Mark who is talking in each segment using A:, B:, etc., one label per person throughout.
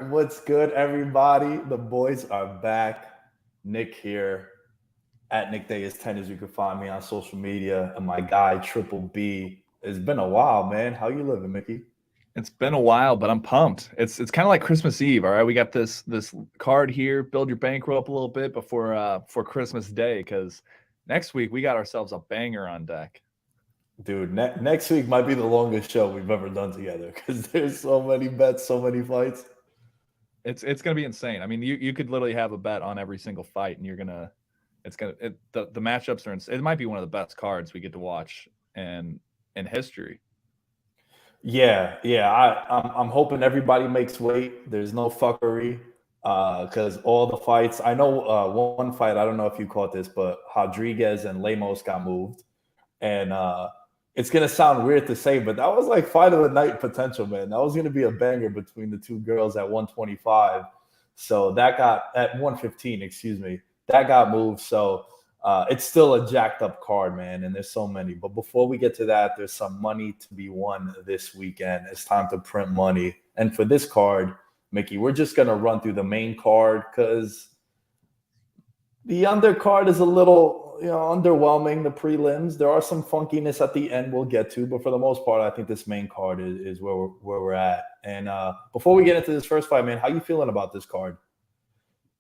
A: What's good, everybody? The boys are back. Nick here at Nick Day is 10 as you can find me on social media. And my guy, Triple B. It's been a while, man. How you living, Mickey?
B: It's been a while, but I'm pumped. It's kind of like Christmas Eve. All right, we got this card here. Build your bankroll up a little bit before Christmas Day, because next week we got ourselves a banger on deck.
A: Dude, next week might be the longest show we've ever done together because there's so many bets, so many fights.
B: It's gonna be insane. I mean, you could literally have a bet on every single fight, and the matchups are insane. It might be one of the best cards we get to watch in history.
A: Yeah. I'm hoping everybody makes weight. There's no fuckery because all the fights. I know one fight. I don't know if you caught this, but Rodriguez and Lemos got moved, and it's gonna sound weird to say, but that was like fight of the night potential, man. That was gonna be a banger between the two girls at 125. So that got at 115, excuse me. That got moved. So it's still a jacked up card, man, and there's so many. But before we get to that, there's some money to be won this weekend. It's time to print money. And for this card, Mickey, we're just gonna run through the main card because the undercard is a little, underwhelming. The prelims, there are some funkiness at the end we'll get to, but for the most part, I think this main card is where we're at. And before we get into this first fight, man, how you feeling about this card?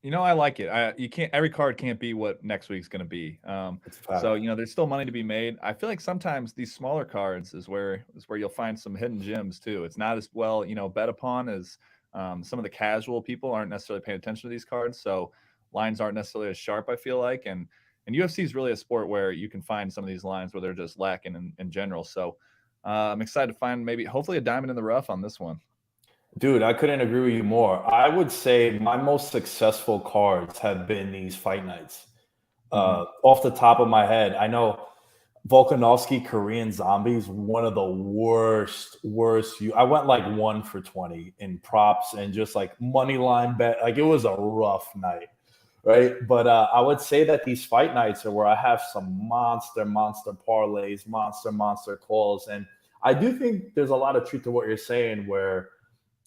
B: I like it. You can't. Every card can't be what next week's going to be.
A: It's a
B: So
A: fact.
B: there's still money to be made. I feel like sometimes these smaller cards is where you'll find some hidden gems too. It's not as well bet upon as some of the casual people aren't necessarily paying attention to these cards. So lines aren't necessarily as sharp. I feel like, and UFC is really a sport where you can find some of these lines where they're just lacking in general. So I'm excited to find maybe hopefully a diamond in the rough on this one.
A: Dude, I couldn't agree with you more. I would say my most successful cards have been these fight nights.
B: Hmm.
A: Off the top of my head, I know Volkanovski Korean Zombies, one of the worst. I went like 1 for 20 in props and just like money line bet. Like it was a rough night, right? But I would say that these fight nights are where I have some monster parlays, monster calls, and I do think there's a lot of truth to what you're saying. Where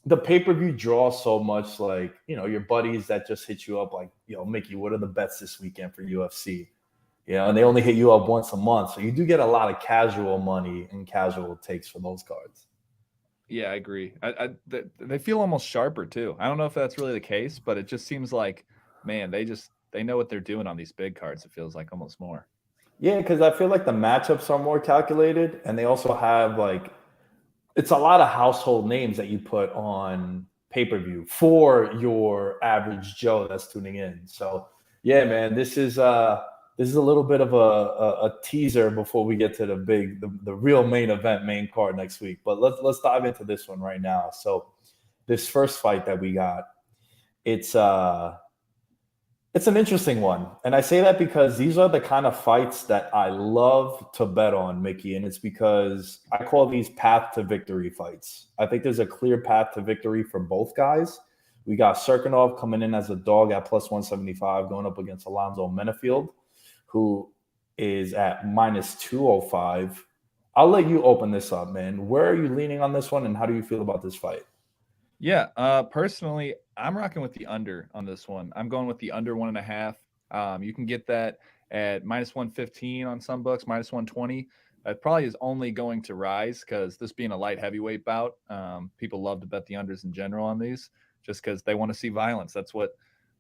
A: the pay-per-view draws so much, like your buddies that just hit you up like, Mickey, what are the bets this weekend for UFC? And they only hit you up once a month, so you do get a lot of casual money and casual takes for those cards.
B: Yeah, I agree. They feel almost sharper too. I don't know if that's really the case, but it just seems like, man, they know what they're doing on these big cards. It feels like almost more.
A: Yeah, because I feel like the matchups are more calculated, and they also have like it's a lot of household names that you put on pay-per-view for your average Joe that's tuning in. So yeah, man, this is a little bit of a teaser before we get to the real main event, main card next week. But let's dive into this one right now. So this first fight that we got, it's uh it's an interesting one. And I say that because these are the kind of fights that I love to bet on, Mickey. And it's because I call these path to victory fights. I think there's a clear path to victory for both guys. We got Serkinov coming in as a dog at plus 175 going up against Alonzo Menafield, who is at minus 205. I'll let you open this up, man. Where are you leaning on this one, and how do you feel about this fight?
B: Yeah, personally, I'm rocking with the under on this one. I'm going with the under 1.5. You can get that at minus 115 on some books, minus 120. It probably is only going to rise because this being a light heavyweight bout, people love to bet the unders in general on these just because they want to see violence. That's what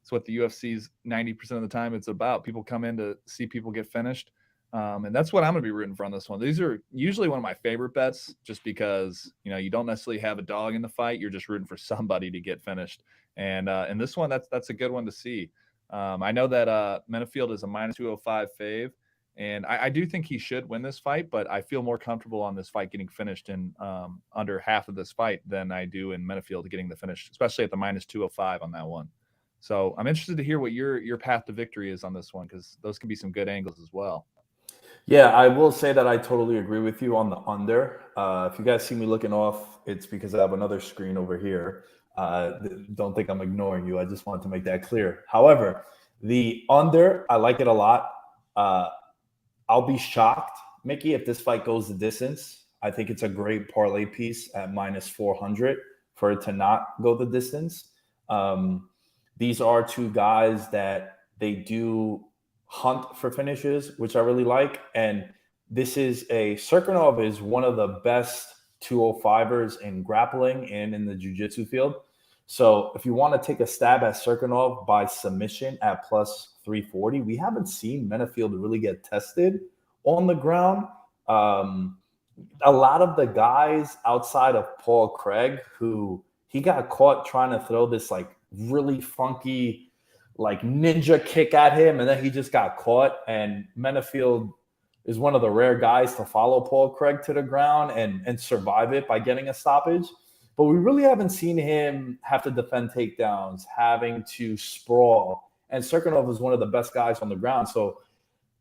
B: the UFC's 90% of the time it's about. People come in to see people get finished. And that's what I'm going to be rooting for on this one. These are usually one of my favorite bets just because, you don't necessarily have a dog in the fight. You're just rooting for somebody to get finished. And this one, that's a good one to see. I know that Menafield is a minus 205 fave. And I do think he should win this fight, but I feel more comfortable on this fight getting finished in under half of this fight than I do in Menafield getting the finish, especially at the minus 205 on that one. So I'm interested to hear what your path to victory is on this one because those can be some good angles as well.
A: Yeah, I will say that I totally agree with you on the under. If you guys see me looking off, it's because I have another screen over here. Don't think I'm ignoring you. I just wanted to make that clear. However, the under, I like it a lot. Uh, I'll be shocked, Mickey, if this fight goes the distance. I think it's a great parlay piece at minus 400 for it to not go the distance. These are two guys that they do hunt for finishes, which I really like. And this is Serkinov is one of the best 205ers in grappling and in the jiu-jitsu field. So if you want to take a stab at Serkinov by submission at plus 340, we haven't seen Menafield really get tested on the ground. A lot of the guys outside of Paul Craig, who he got caught trying to throw this like really funky like ninja kick at him, and then he just got caught. And Menafield is one of the rare guys to follow Paul Craig to the ground and survive it by getting a stoppage. But we really haven't seen him have to defend takedowns, having to sprawl. And Serkinov is one of the best guys on the ground. So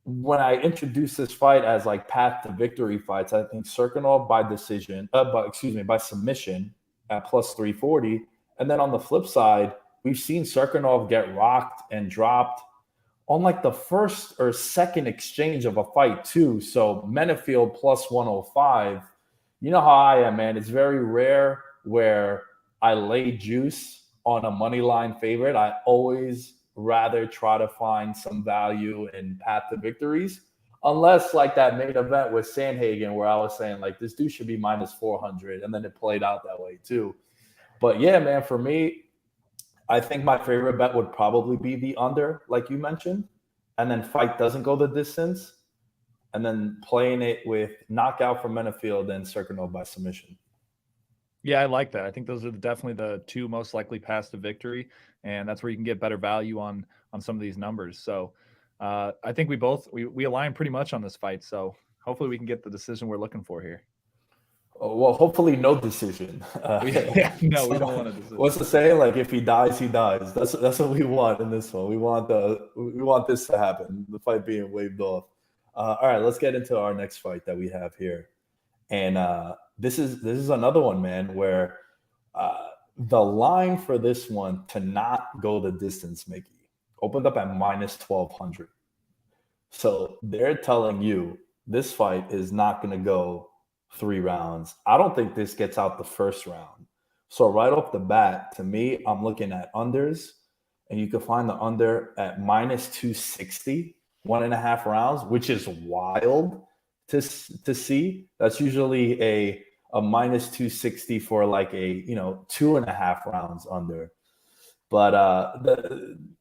A: when I introduced this fight as like path to victory fights, I think Serkinov by submission at plus 340. And then on the flip side, we've seen Serkinov get rocked and dropped on like the first or second exchange of a fight too. So Menafield plus 105. You know how I am, man. It's very rare where I lay juice on a money line favorite. I always rather try to find some value in path to victories, unless like that main event with Sandhagen where I was saying like this dude should be minus 400, and then it played out that way too. But yeah, man, for me, I think my favorite bet would probably be the under, like you mentioned, and then fight doesn't go the distance, and then playing it with knockout from Menafield and Serkinov by submission.
B: Yeah, I like that. I think those are definitely the two most likely paths to victory, and that's where you can get better value on some of these numbers. So I think we align pretty much on this fight. So hopefully we can get the decision we're looking for here.
A: Well, hopefully no decision.
B: We don't want a decision.
A: What's the saying? Like if he dies, he dies. That's what we want in this one. We want this to happen. The fight being waved off. All right, let's get into our next fight that we have here, and this is another one, man, where the line for this one to not go the distance, Mickey, opened up at minus 1,200. So they're telling you this fight is not going to go 3 rounds. I don't think this gets out the first round. So right off the bat, to me, I'm looking at unders, and you can find the under at minus 260, 1.5 rounds, which is wild to see. That's usually a minus 260 for like a 2.5 rounds under. But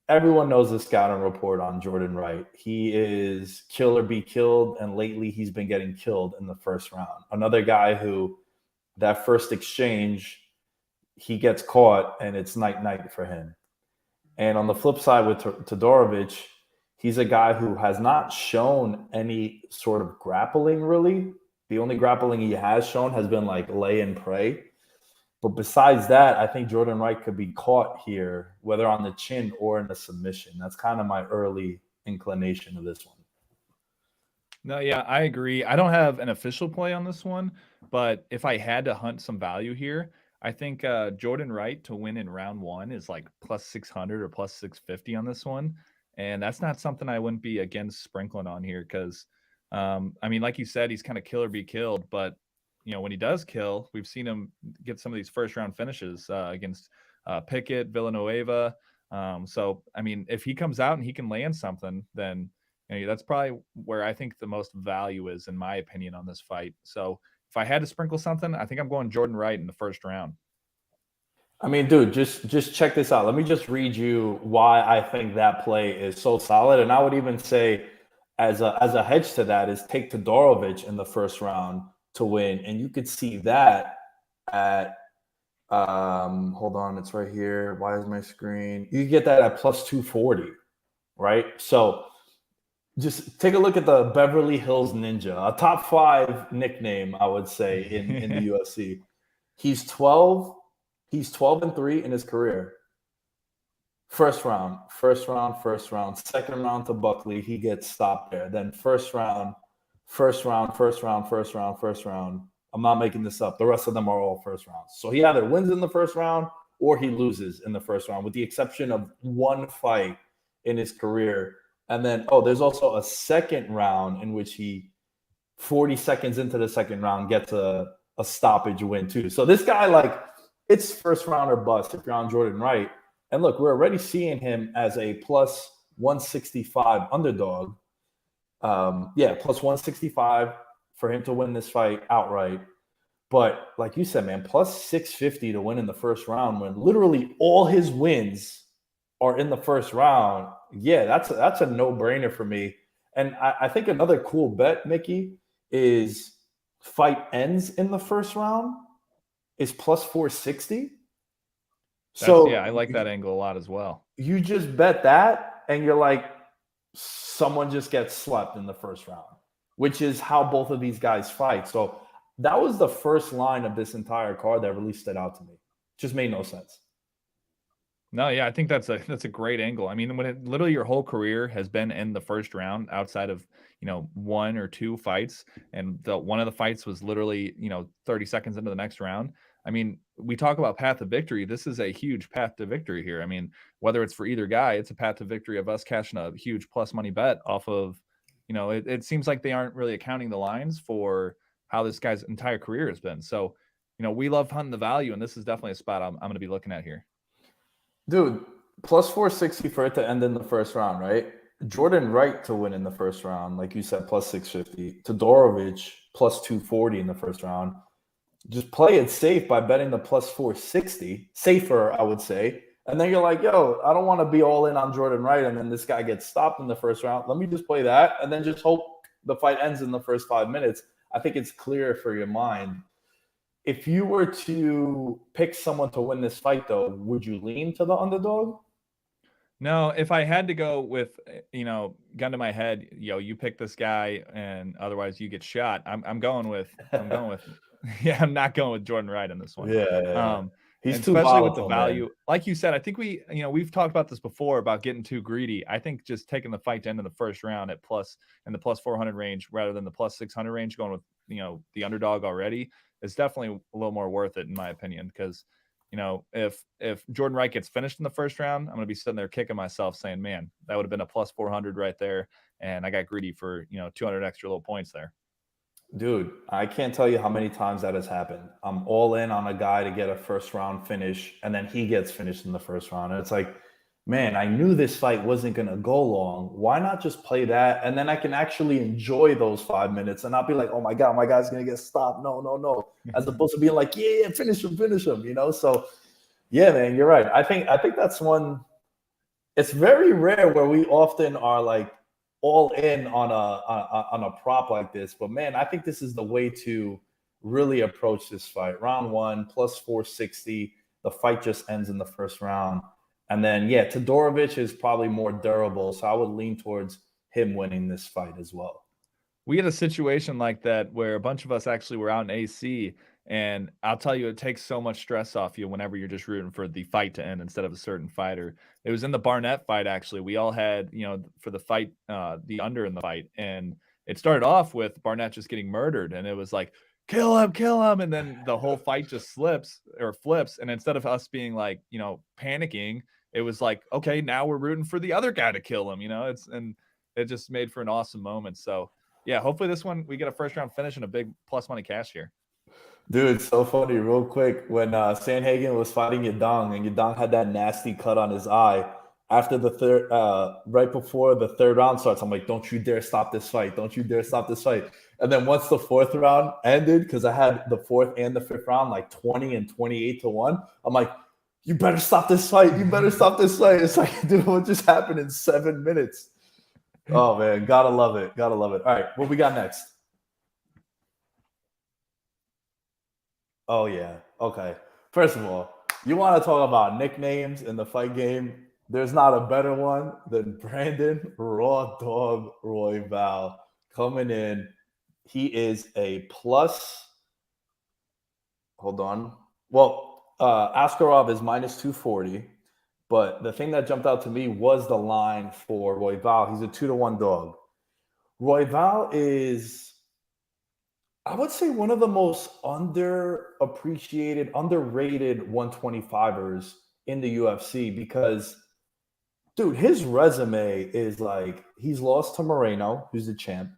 A: everyone knows the scouting report on Jordan Wright. He is kill or be killed, and lately he's been getting killed in the first round. Another guy who that first exchange, he gets caught and it's night for him. And on the flip side with Todorovic, he's a guy who has not shown any sort of grappling really. The only grappling he has shown has been like lay and pray. But besides that, I think Jordan Wright could be caught here, whether on the chin or in a submission. That's kind of my early inclination of this one.
B: No, yeah, I agree. I don't have an official play on this one, but if I had to hunt some value here, I think Jordan Wright to win in round 1 is like plus 600 or plus 650 on this one. And that's not something I wouldn't be against sprinkling on here because, I mean, like you said, he's kind of kill or be killed. But, when he does kill, we've seen him get some of these first-round finishes against Pickett, Villanueva. So, I mean, if he comes out and he can land something, then that's probably where I think the most value is, in my opinion, on this fight. So if I had to sprinkle something, I think I'm going Jordan Wright in the first round.
A: I mean, dude, just check this out. Let me just read you why I think that play is so solid. And I would even say as a hedge to that is take Todorovic in the first round to win. And you could see that at hold on, it's right here. Why is my screen? You get that at plus 240, right? So just take a look at the Beverly Hills Ninja, a top 5 nickname, I would say, in the UFC. He's 12-3 in his career. First round. Second round to Buckley, he gets stopped there. Then first round. I'm not making this up. The rest of them are all first rounds. So he either wins in the first round or he loses in the first round, with the exception of one fight in his career. And then, there's also a second round in which he, 40 seconds into the second round, gets a stoppage win too. So this guy, like, it's first round or bust if you're on Jordan Wright. And look, we're already seeing him as a plus 165 underdog. Plus 165 for him to win this fight outright. But like you said, man, plus 650 to win in the first round when literally all his wins are in the first round. Yeah, that's a no-brainer for me. And I think another cool bet, Mickey, is fight ends in the first round is plus 460.
B: I like that angle a lot as well.
A: You just bet that, and you're like, someone just gets slept in the first round, which is how both of these guys fight. So that was the first line of this entire card that really stood out to me. Just made no sense.
B: No, yeah, I think that's a great angle. I mean, when literally your whole career has been in the first round outside of, one or two fights, and one of the fights was literally, 30 seconds into the next round. I mean, we talk about path to victory. This is a huge path to victory here. I mean, whether it's for either guy, it's a path to victory of us cashing a huge plus money bet off of, it seems like they aren't really accounting the lines for how this guy's entire career has been. So, we love hunting the value, and this is definitely a spot I'm going to be looking at here.
A: Dude, plus 460 for it to end in the first round, right? Jordan Wright to win in the first round, like you said, plus 650. Todorovic, plus 240 in the first round. Just play it safe by betting the plus 460. Safer, I would say. And then you're like, yo, I don't want to be all in on Jordan Wright, and then this guy gets stopped in the first round. Let me just play that, and then just hope the fight ends in the first 5 minutes. I think it's clear for your mind. If you were to pick someone to win this fight, though, would you lean to the underdog?
B: No, if I had to go with, gun to my head, you pick this guy and otherwise you get shot. I'm going with, yeah, I'm not going with Jordan Wright in this one.
A: Yeah.
B: He's too especially volatile, with the value, man. Like you said, I think we've talked about this before about getting too greedy. I think just taking the fight to end in the first round in the plus 400 range rather than the plus 600 range, going with, the underdog already is definitely a little more worth it in my opinion. Because, if Jordan Wright gets finished in the first round, I'm going to be sitting there kicking myself saying, man, that would have been a plus 400 right there. And I got greedy for, 200 extra little points there.
A: Dude, I can't tell you how many times that has happened. I'm all in on a guy to get a first round finish, and then he gets finished in the first round. And it's like, man, I knew this fight wasn't going to go long. Why not just play that? And then I can actually enjoy those 5 minutes and not be like, oh my God, my guy's going to get stopped. No. As opposed to being like, yeah, finish him. So yeah, man, you're right. I think that's one. It's very rare where we often are like, all in on a prop like this, but man, I think this is the way to really approach this fight. Round one, plus 460. The fight just ends in the first round, and then Todorovic is probably more durable, so I would lean towards him winning this fight as well.
B: We had a situation like that where a bunch of us actually were out in AC, and I'll tell you, it takes so much stress off you whenever you're just rooting for the fight to end instead of a certain fighter. It was in the Barnett fight, actually. We all had, for the fight, the under in the fight. And it started off with Barnett just getting murdered. And it was like, kill him. And then the whole fight just flips. And instead of us being like, panicking, it was like, okay, now we're rooting for the other guy to kill him, and it just made for an awesome moment. So, yeah, hopefully this one, we get a first round finish and a big plus money cash here.
A: Dude, it's so funny. Real quick, when Sandhagen was fighting Yadong, and Yadong had that nasty cut on his eye after the third, right before the third round starts, I'm like, don't you dare stop this fight. Don't you dare stop this fight. And then once the fourth round ended, because I had the fourth and the fifth round like 20 and 28-1, I'm like, you better stop this fight. You better stop this fight. It's like, dude, what just happened in 7 minutes? Oh, man, gotta love it. Gotta love it. All right, what we got next? Oh, yeah. Okay. First of all, you want to talk about nicknames in the fight game? There's not a better one than Brandon Raw Dog Royval coming in. He is a plus. Hold on. Well, Askarov is minus 240. But the thing that jumped out to me was the line for Royval. He's a 2-1 dog. Royval is, I would say, one of the most underappreciated, underrated 125ers in the UFC because, dude, his resume is like, he's lost to Moreno, who's the champ.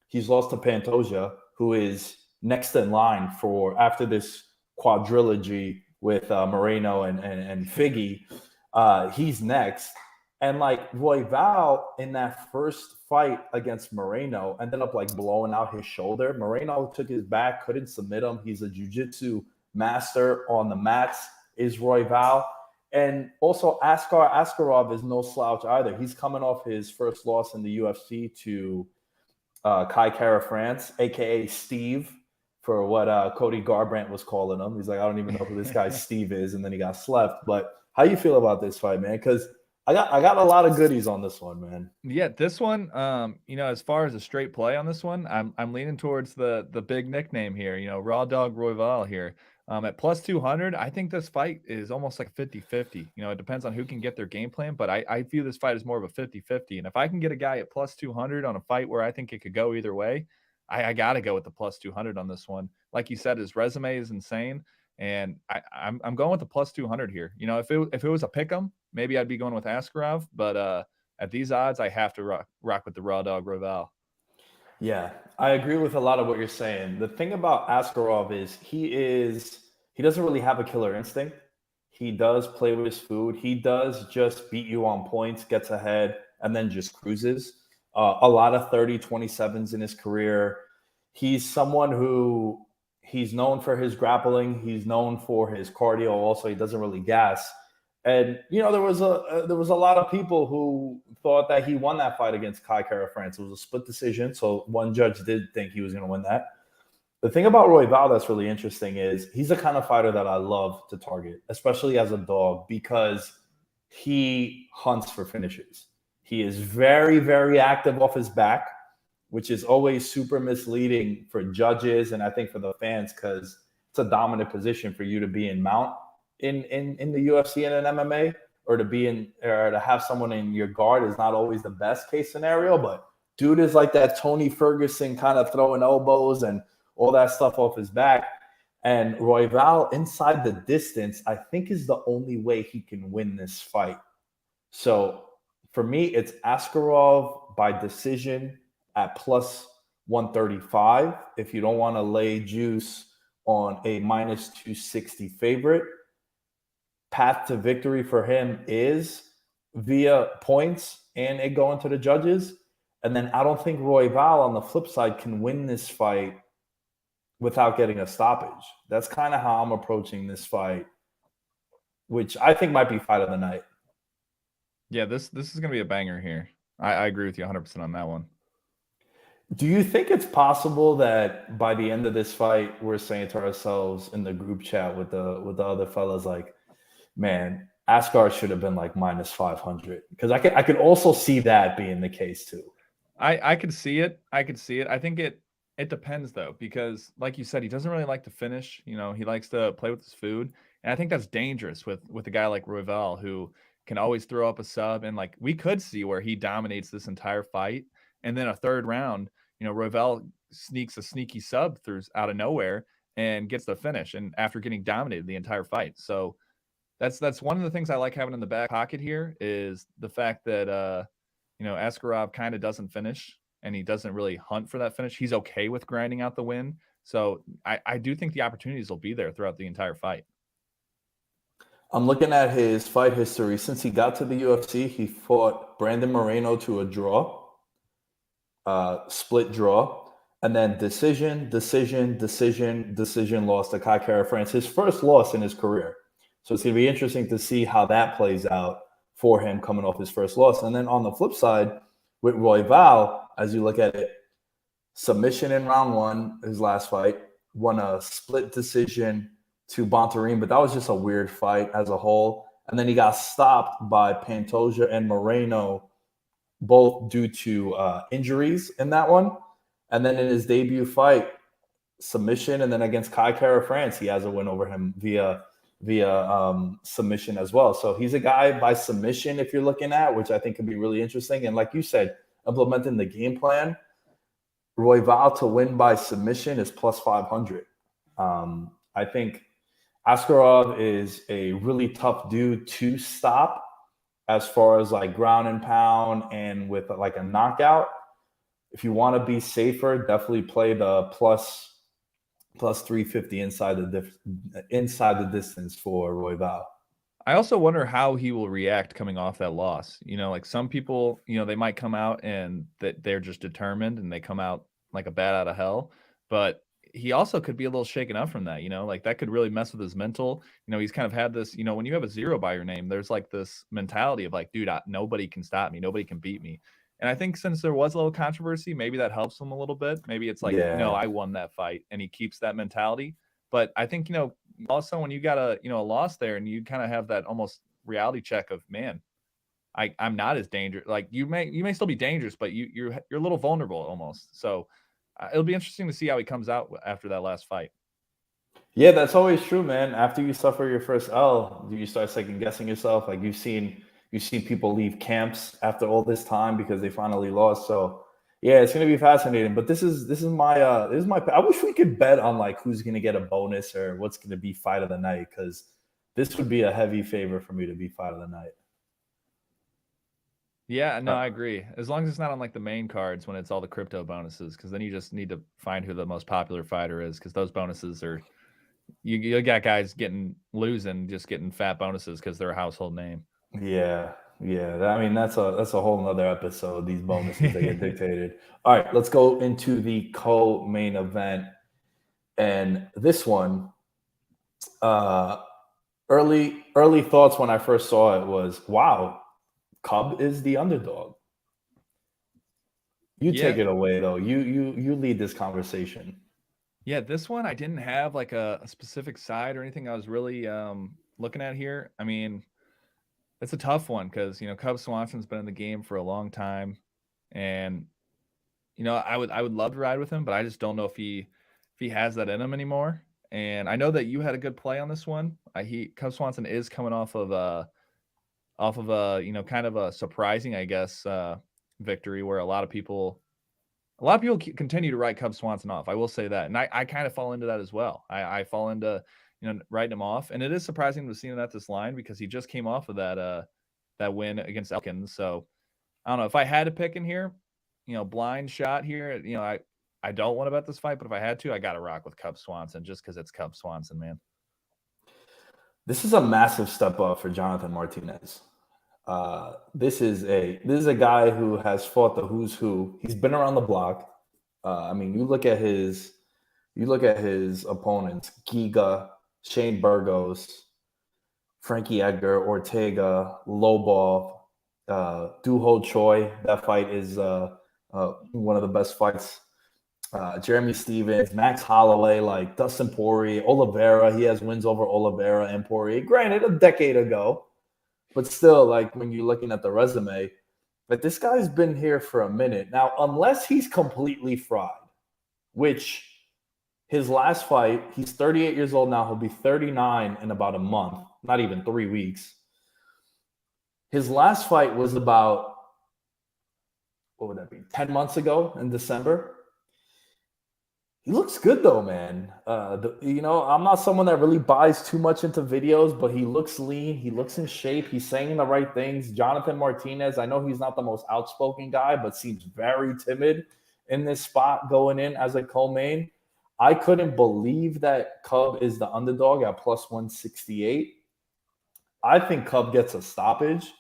A: He's lost to Pantoja, who is next in line for after this quadrilogy with Moreno and Figgy. He's next. And like Royval in that first fight against Moreno ended up like blowing out his shoulder. Moreno took his back, couldn't submit him. He's a jiu-jitsu master on the mats, is Royval. And also Askar Askarov is no slouch either. He's coming off his first loss in the UFC to Kai Kara France, aka Steve, for what Cody Garbrandt was calling him. He's like, I don't even know who this guy Steve is, and then he got slept. But how you feel about this fight, man? Because I got a lot of goodies on this one, man.
B: Yeah, this one, as far as a straight play on this one, I'm leaning towards the big nickname here, Raw Dog Royval here. At plus 200, I think this fight is almost like 50-50. It depends on who can get their game plan, but I view this fight as more of a 50-50. And if I can get a guy at plus 200 on a fight where I think it could go either way, I got to go with the plus 200 on this one. Like you said, his resume is insane. And I'm going with the plus 200 here. If it was a pick 'em, maybe I'd be going with Askarov, but at these odds, I have to rock with the Raw Dog Royval.
A: Yeah, I agree with a lot of what you're saying. The thing about Askarov is he doesn't really have a killer instinct. He does play with his food. He does just beat you on points, gets ahead, and then just cruises. A lot of 30-27s in his career. He's someone who he's known for his grappling. He's known for his cardio. Also, he doesn't really gas. And there was a lot of people who thought that he won that fight against Kai Kara France. It was a split decision, so one judge did think he was going to win that. The thing about Royval that's really interesting is he's the kind of fighter that I love to target, especially as a dog, because he hunts for finishes. He is very, very active off his back, which is always super misleading for judges and I think for the fans because it's a dominant position for you to be in mount in the UFC and in MMA, or to have someone in your guard is not always the best case scenario. But dude is like that Tony Ferguson kind of throwing elbows and all that stuff off his back. And Royval inside the distance, I think, is the only way he can win this fight. So for me, it's Askarov by decision at plus 135. If you don't want to lay juice on a minus 260 favorite, path to victory for him is via points and it going to the judges. And then I don't think Royval on the flip side can win this fight without getting a stoppage. That's kind of how I'm approaching this fight, which I think might be fight of the night.
B: Yeah, this is going to be a banger here. I agree with you 100% on that one.
A: Do you think it's possible that by the end of this fight, we're saying to ourselves in the group chat with the other fellas, like, man, Askar should have been like minus 500? Because I could also see that being the case too.
B: I could see it. I think it depends though, because like you said, he doesn't really like to finish. He likes to play with his food, and I think that's dangerous with a guy like Royval who can always throw up a sub. And like we could see where he dominates this entire fight, and then a third round, Royval sneaks a sneaky sub through out of nowhere and gets the finish, and after getting dominated the entire fight. So that's one of the things I like having in the back pocket here is the fact that Askarov kind of doesn't finish and he doesn't really hunt for that finish. He's okay with grinding out the win. So I do think the opportunities will be there throughout the entire fight.
A: I'm looking at his fight history. Since he got to the UFC, he fought Brandon Moreno to a draw, split draw, and then decision loss to Kai Kara France. His first loss in his career. So it's going to be interesting to see how that plays out for him coming off his first loss. And then on the flip side, with Royval, as you look at it, submission in round one, his last fight, won a split decision to Bontarine, but that was just a weird fight as a whole. And then he got stopped by Pantoja and Moreno, both due to injuries in that one. And then in his debut fight, submission, and then against Kai Kara France, he has a win over him via submission as well. So he's a guy by submission if you're looking at, which I think could be really interesting. And like you said, implementing the game plan, Royval to win by submission is plus 500. I think Askarov is a really tough dude to stop as far as like ground and pound and with like a knockout. If you want to be safer, definitely play the plus 350 inside the distance for Royval.
B: I also wonder how he will react coming off that loss. Like some people, they might come out and that they're just determined and they come out like a bat out of hell. But he also could be a little shaken up from that, like that could really mess with his mental. He's kind of had this, when you have a 0 by your name, there's like this mentality of like, dude, nobody can stop me. Nobody can beat me. And I think since there was a little controversy, maybe that helps him a little bit. Maybe it's like, no,
A: Yeah.
B: I won that fight, and he keeps that mentality. But I think, also when you got a loss there and you kind of have that almost reality check of, man, I'm not as dangerous. Like you may still be dangerous, but you're a little vulnerable almost. So it'll be interesting to see how he comes out after that last fight.
A: Yeah, that's always true, man. After you suffer your first L, you start second guessing yourself. Like you've seen people leave camps after all this time because they finally lost. So yeah, it's gonna be fascinating. But this is my I wish we could bet on like who's gonna get a bonus or what's gonna be fight of the night, because this would be a heavy favor for me to be fight of the night.
B: Yeah, no,
A: Uh,
B: I agree. As long as it's not on like the main cards when it's all the crypto bonuses, because then you just need to find who the most popular fighter is, because those bonuses are you got guys just getting fat bonuses because they're a household name.
A: yeah, yeah. I mean, that's a whole nother episode. These bonuses that get dictated. All right, let's go into the co-main event, and this one. Uh, early thoughts when I first saw it was, wow, Cub is the underdog. You take
B: Yeah,
A: it away though. You lead this conversation.
B: yeah. This one I didn't have like a specific side or anything I was really looking at here. I mean, it's a tough one because Cub Swanson's been in the game for a long time, and I would love to ride with him, but I just don't know if he has that in him anymore. And I know that you had a good play on this one. He Cub Swanson is coming off of a kind of a surprising, I guess, victory where a lot of people continue to write Cub Swanson off. I will say that, and I kind of fall into that as well. I fall into writing him off, and it is surprising to see him at this line because he just came off of that win against Elkins. So I don't know if I had to pick in here, blind shot here. I don't want to bet this fight, but if I had to, I got to rock with Cub Swanson just because it's Cub Swanson, man.
A: This is a massive step up for Jonathan Martinez. This is a guy who has fought the who's who. He's been around the block. I mean, you look at his opponents: Giga, Shane Burgos, Frankie Edgar, Ortega, Lobov, Duho Choi. That fight is one of the best fights. Jeremy Stevens, Max Holloway, like Dustin Poirier, Oliveira. He has wins over Oliveira and Poirier. Granted, a decade ago, but still, like when you're looking at the resume, but this guy's been here for a minute now. Unless he's completely fried, which his last fight, he's 38 years old now. He'll be 39 in about a month, not even 3 weeks. His last fight was about, what would that be, 10 months ago in December. He looks good though, man. I'm not someone that really buys too much into videos, but he looks lean. He looks in shape. He's saying the right things. Jonathan Martinez, I know he's not the most outspoken guy, but seems very timid in this spot going in as a co-main. I couldn't believe that Cub is the underdog at plus 168. I think Cub gets a stoppage.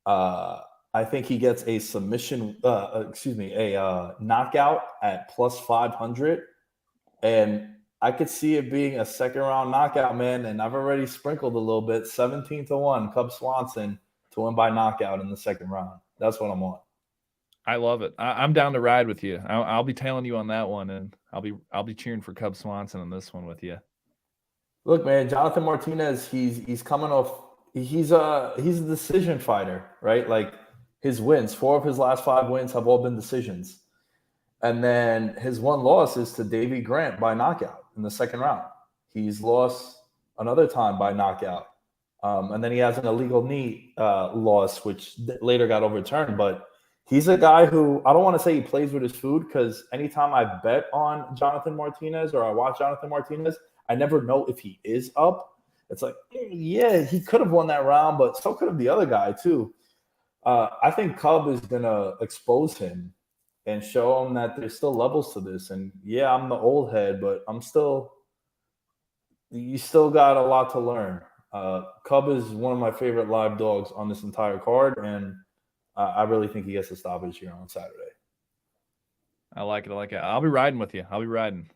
A: Uh, I think he gets a submission, a knockout at plus 500. And I could see it being a second round knockout, man. And I've already sprinkled a little bit 17-1, Cub Swanson to win by knockout in the second round. That's what I'm on.
B: I love it. I'm down to ride with you. I'll be tailing you on that one, and I'll be cheering for Cub Swanson on this one with you.
A: Look, man, Jonathan Martinez, he's coming off. He's a decision fighter, right? Like his wins, 4 of his last 5 wins have all been decisions, and then his one loss is to Davey Grant by knockout in the second round. He's lost another time by knockout, and then he has an illegal knee loss, which later got overturned. But he's a guy who, I don't want to say he plays with his food, because anytime I bet on Jonathan Martinez or I watch Jonathan Martinez, I never know if he is up. It's like, yeah, he could have won that round, but so could have the other guy too. I think Cub is gonna expose him and show him that there's still levels to this. And yeah, I'm the old head, but you still got a lot to learn. Cub is one of my favorite live dogs on this entire card, and I really think he gets a stoppage here on Saturday.
B: I like it. I like it. I'll be riding with you. I'll be riding.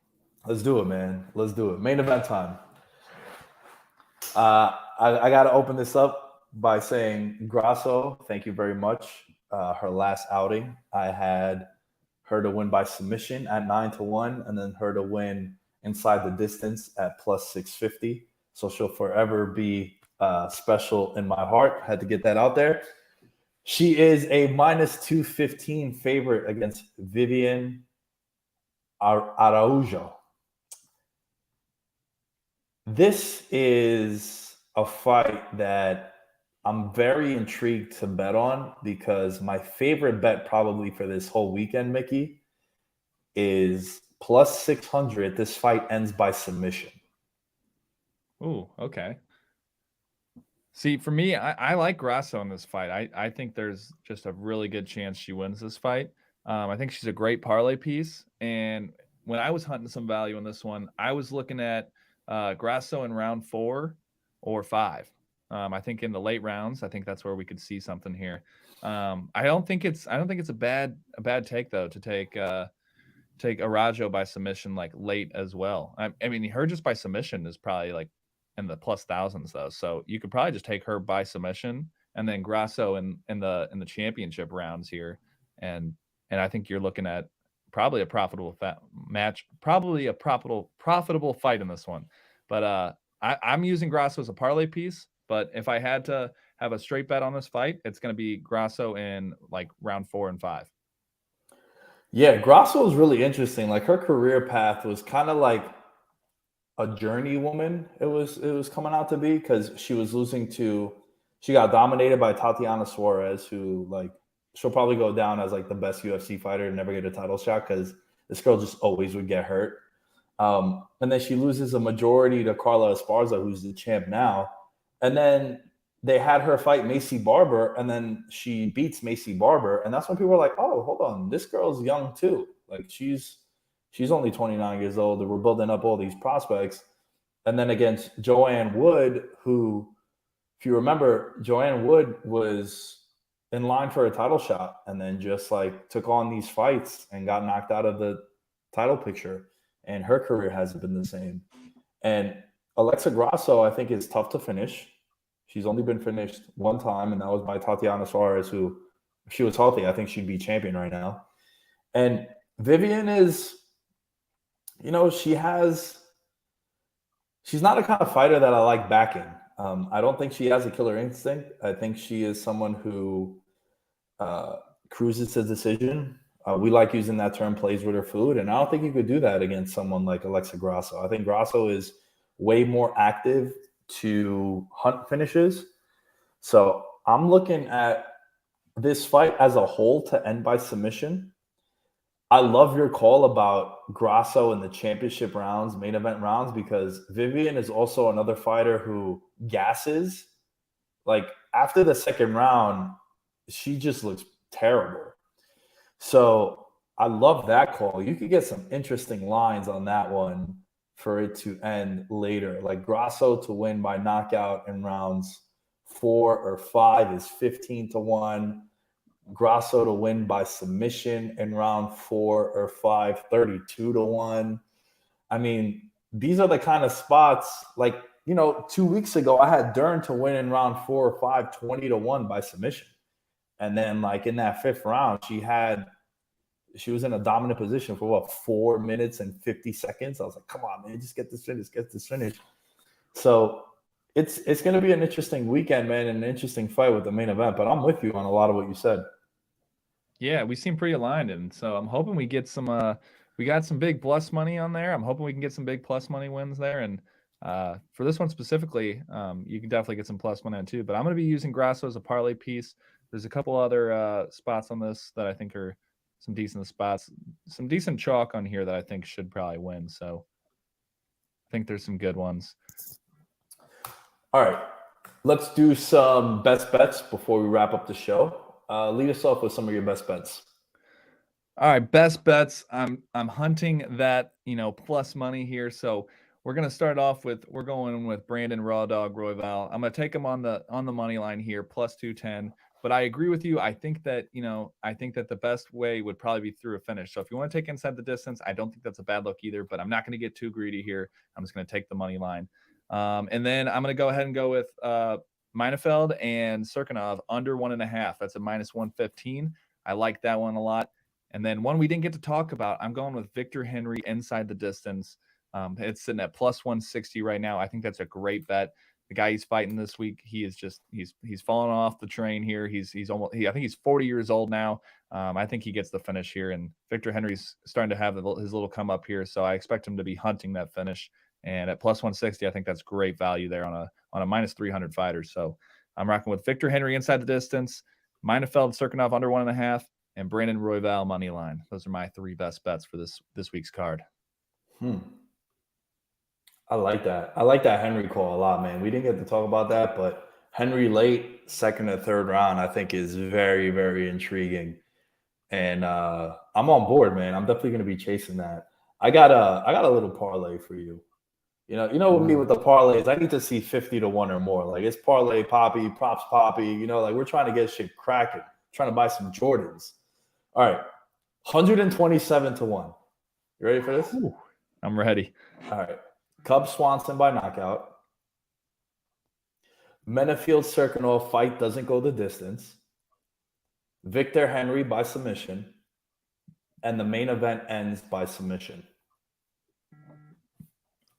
A: Let's do it, man. Let's do it. Main event time. I got to open this up by saying Grasso, thank you very much. Her last outing, I had her to win by submission at 9-1, and then her to win inside the distance at plus 650. So she'll forever be special in my heart. Had to get that out there. She is a minus 215 favorite against Vivian Araujo. This is a fight that I'm very intrigued to bet on because my favorite bet probably for this whole weekend, Mickey, is plus 600. This fight ends by submission.
B: Ooh, okay. See, for me, I like Grasso in this fight. I think there's just a really good chance she wins this fight. I think she's a great parlay piece. And when I was hunting some value in this one, I was looking at Grasso in round 4 or 5. I think in the late rounds, I think that's where we could see something here. I don't think it's a bad take though to take Araujo by submission like late as well. I mean, her just by submission is probably like in the plus thousands though. So you could probably just take her by submission and then Grasso in the championship rounds here. And I think you're looking at probably a profitable match, probably a profitable fight in this one. But I'm using Grasso as a parlay piece. But if I had to have a straight bet on this fight, it's going to be Grasso in like round 4 and 5.
A: Yeah, Grasso is really interesting. Like her career path was kind of like a journey woman. It was coming out to be because she got dominated by Tatiana Suarez, who like she'll probably go down as like the best UFC fighter and never get a title shot because this girl just always would get hurt. And then she loses a majority to Carla Esparza, who's the champ now. And then they had her fight Macy Barber, and then she beats Macy Barber. And that's when people were like, oh, hold on, this girl's young too. Like she's only 29 years old. We're building up all these prospects. And then against Joanne Wood, who, if you remember, Joanne Wood was in line for a title shot and then just like took on these fights and got knocked out of the title picture. And her career hasn't been the same. And Alexa Grasso, I think, is tough to finish. She's only been finished one time, and that was by Tatiana Suarez, who, if she was healthy, I think she'd be champion right now. And Vivian is, she's not a kind of fighter that I like backing. I don't think she has a killer instinct. I think she is someone who cruises to decision. We like using that term, plays with her food. And I don't think you could do that against someone like Alexa Grasso. I think Grasso is way more active to hunt finishes. So I'm looking at this fight as a whole to end by submission. I love your call about Grasso in the championship rounds, main event rounds, because Vivian is also another fighter who gasses. Like after the second round, she just looks terrible. So I love that call. You could get some interesting lines on that one for it to end later. Like Grasso to win by knockout in rounds 4 or 5 is 15-1. Grasso to win by submission in round 4 or 5, 32-1. I mean, these are the kind of spots like, 2 weeks ago, I had Dern to win in round 4 or 5, 20-1 by submission. And then like in that 5th round, she was in a dominant position for 4 minutes and 50 seconds. I was like, come on, man, just get this finish. So it's going to be an interesting weekend, man, and an interesting fight with the main event. But I'm with you on a lot of what you said.
B: Yeah, we seem pretty aligned, and so I'm hoping we get some. We got some big plus money on there. I'm hoping we can get some big plus money wins there, and for this one specifically, you can definitely get some plus money on too. But I'm going to be using Grasso as a parlay piece. There's a couple other spots on this that I think are some decent spots, some decent chalk on here that I think should probably win. So I think there's some good ones.
A: All right, let's do some best bets before we wrap up the show. Lead us off with some of your best bets.
B: All right, best bets. I'm hunting that plus money here. So we're gonna start off with we're going with Brandon Raw Dog Royval. I'm gonna take him on the money line here, plus 210. But I agree with you. I think that the best way would probably be through a finish. So if you want to take inside the distance, I don't think that's a bad look either. But I'm not going to get too greedy here. I'm just going to take the money line, and then I'm going to go ahead and go with Meinefeld and Serkinov under 1.5. That's a minus 115. I like that one a lot. And then one we didn't get to talk about, I'm going with Victor Henry inside the distance. It's sitting at plus 160 right now. I think that's a great bet. The guy he's fighting this week, he's fallen off the train here. He's almost I think he's 40 years old now. I think he gets the finish here, and Victor Henry's starting to have his little come up here, so I expect him to be hunting that finish. And at plus 160, I think that's great value there on a minus 300 fighter. So I'm rocking with Victor Henry inside the distance, Meinefeld, Serkinov under 1.5, and Brandon Royval money line. Those are my 3 best bets for this week's card.
A: I like that. I like that Henry call a lot, man. We didn't get to talk about that, but Henry late, second or third round, I think is very, very intriguing. And I'm on board, man. I'm definitely going to be chasing that. I got a little parlay for you. You know, with me with the parlays, I need to see 50 to 1 or more. Like it's parlay poppy, props poppy. Like we're trying to get shit cracking, trying to buy some Jordans. All right, 127 to 1. You ready for this?
B: Ooh, I'm ready.
A: All right. Cub Swanson by knockout. Menefield Serkinov fight doesn't go the distance. Victor Henry by submission. And the main event ends by submission.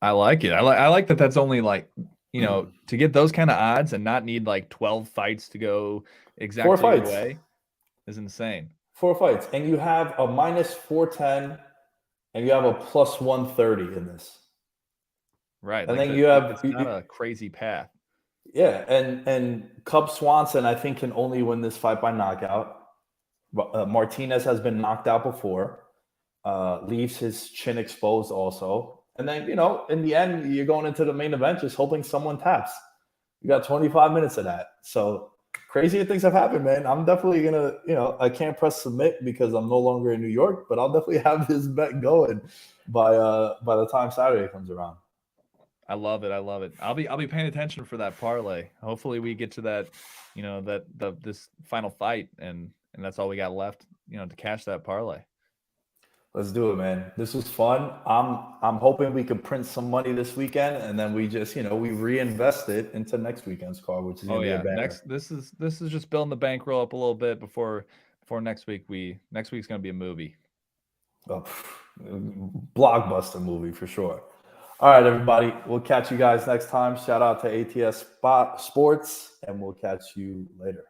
B: I like it. I like that that's only like, to get those kind of odds and not need like 12 fights to go exactly your way is insane. 4
A: fights. And you have a minus 410 and you have a plus 130 in this.
B: Right.
A: And like then you have
B: it's not a crazy path.
A: Yeah, and Cub Swanson, I think, can only win this fight by knockout. Martinez has been knocked out before, leaves his chin exposed also. And then, in the end, you're going into the main event just hoping someone taps. You got 25 minutes of that. So crazier things have happened, man. I'm definitely going to, I can't press submit because I'm no longer in New York, but I'll definitely have this bet going by the time Saturday comes around.
B: I love it. I'll be paying attention for that parlay. Hopefully we get to that, this final fight and that's all we got left, to cash that parlay.
A: Let's do it, man. This was fun. I'm hoping we could print some money this weekend and then we just, we reinvest it into next weekend's card, which is gonna be a banner.
B: This is just building the bankroll up a little bit before next week. Next week's gonna be a movie.
A: Oh, blockbuster movie for sure. All right, everybody. We'll catch you guys next time. Shout out to ATS Sports, and we'll catch you later.